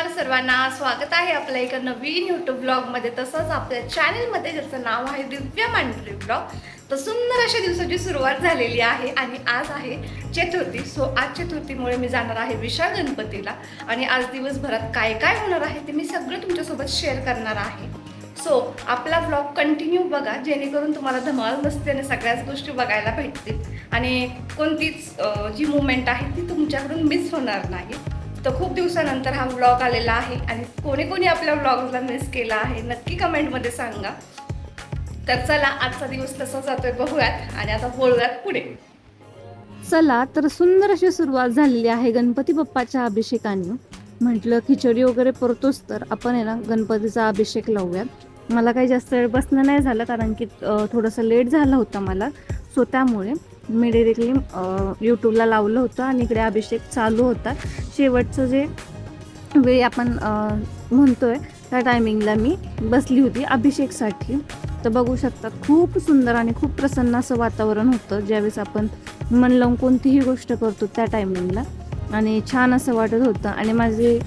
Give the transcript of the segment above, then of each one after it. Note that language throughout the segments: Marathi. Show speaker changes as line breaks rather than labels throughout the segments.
नमस्कार सर्वांना, स्वागत आहे आपल्या एका नवीन यूट्यूब ब्लॉगमध्ये. तसंच आपल्या चॅनलमध्ये ज्याचं नाव आहे दिव्या मांढरे ब्लॉग. तर सुंदर अशा दिवसाची सुरुवात झालेली आहे आणि आज आहे चतुर्थी. आज चतुर्थीमुळे मी जाणार आहे विशाल गणपतीला आणि आज दिवसभरात काय काय होणार आहे ते मी सगळं तुमच्यासोबत शेअर करणार आहे. आपला ब्लॉग कंटिन्यू बघा, जेणेकरून तुम्हाला धमाल मस्ती आणि सगळ्याच गोष्टी बघायला भेटतील आणि कोणतीच जी मुवमेंट आहे ती तुमच्याकडून मिस होणार नाही. तर खूप दिवसानंतर हा व्लॉग आलेला आहे आणि कोणी कोणी आपल्या व्लॉगला मिस केला आहे नक्की कमेंटमध्ये सांगा. तर चला, आजचा दिवस कसा जातोय बघूयात आणि आता बोलूयात पुढे.
चला तर सुंदर अशी सुरुवात झालेली आहे गणपती बाप्पाच्या अभिषेकाने. म्हटलं खिचडी वगैरे परतोच तर आपण आहे ना गणपतीचा अभिषेक लावूयात. मला काही जास्त वेळ बसणं नाही झालं कारण की थोडंसं लेट झालं होतं मला. सो त्यामुळे मी डिरेक्टली यूट्यूबला लावलं होतं आणि इकडे अभिषेक चालू होता. शेवटचं जे वेळ आपण म्हणतोय त्या टायमिंगला मी बसली होती अभिषेकसाठी. तर बघू शकता खूप सुंदर आणि खूप प्रसन्न असं वातावरण होतं ज्यावेळेस आपण मन लावून कोणतीही गोष्ट करतो त्या टायमिंगला, आणि छान असं वाटत होतं. आणि माझे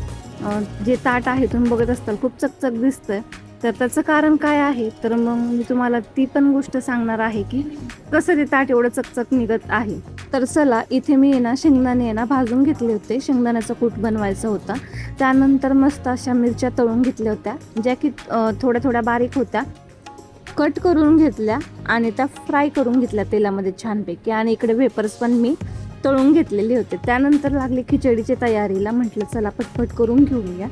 जे ताट आहे तुम्ही बघत असताल खूप चकचक दिसतंय. तर त्याचं कारण काय आहे तर मग मी तुम्हाला ती पण गोष्ट सांगणार आहे की कसं ते ताट एवढं चकचक निघत आहे. तर चला, इथे मी शेंगदाणे भाजून घेतले होते. शेंगदाण्याचा कूट बनवायचा होता. त्यानंतर मस्त अशा मिरच्या तळून घेतल्या होत्या ज्या की थोड्या थोड्या बारीक होत्या. कट करून घेतल्या आणि त्या फ्राय करून घेतल्या तेलामध्ये छानपैकी. आणि इकडे वेपर्स पण मी तळून घेतलेले होते. त्यानंतर लागली खिचडीच्या तयारीला. म्हटलं चला पटपट करून घेऊया.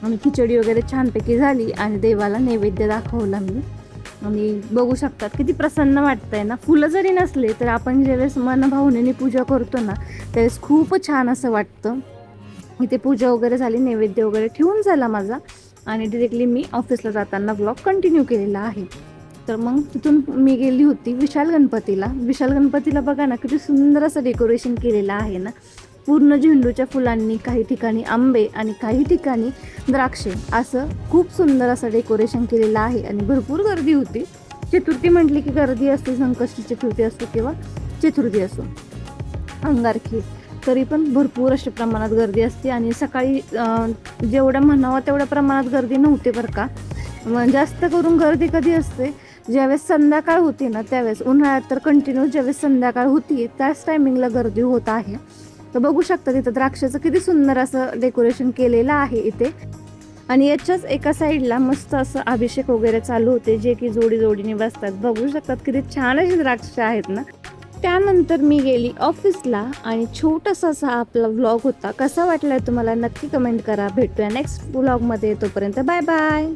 आणि खिचडी वगैरे छानपैकी झाली आणि देवाला नैवेद्य दाखवला मी. आणि बघू शकतात किती प्रसन्न वाटतंय ना. फुलं जरी नसले तर आपण ज्यावेळेस मनभावनेने पूजा करतो ना त्यावेळेस खूप छान असं वाटतं. इथे पूजा वगैरे झाली, नैवेद्य वगैरे ठेवून झाला माझा आणि डिरेक्टली मी ऑफिसला जाताना ब्लॉग कंटिन्यू केलेला आहे. तर मग तिथून मी गेली होती विशाल गणपतीला. विशाल गणपतीला बघा ना किती सुंदर असं डेकोरेशन केलेलं आहे ना. पूर्ण झेंडूच्या फुलांनी, काही ठिकाणी आंबे आणि काही ठिकाणी द्राक्षे, असं खूप सुंदर असं डेकोरेशन केलेलं आहे. आणि भरपूर गर्दी होती. चतुर्थी म्हटली की गर्दी असते, संकष्टी चतुर्थी असो किंवा चतुर्थी असो, अंगारकी, तरी पण भरपूर अशा प्रमाणात गर्दी असते. आणि सकाळी जेवढं म्हणावं तेवढ्या प्रमाणात गर्दी नव्हते बरं का. जास्त करून गर्दी कधी असते ज्यावेळेस संध्याकाळ होती ना त्यावेळेस. उन्हाळ्यात तर कंटिन्यू ज्यावेळेस संध्याकाळ होती त्याच टायमिंगला गर्दी होत आहे. तर बघू शकता तिथं द्राक्षाचं किती सुंदर असं डेकोरेशन केलेलं आहे इथे. आणि याच्याच एका साईडला मस्त असं अभिषेक वगैरे चालू होते जे की जोडी जोडीने बसतात. बघू शकतात किती छान अशी द्राक्ष आहेत ना. त्यानंतर मी गेली ऑफिसला आणि छोटासा असा आपला व्लॉग होता. कसा वाटलाय तुम्हाला नक्की कमेंट करा. भेटूया नेक्स्ट व्लॉगमध्ये. तोपर्यंत बाय बाय.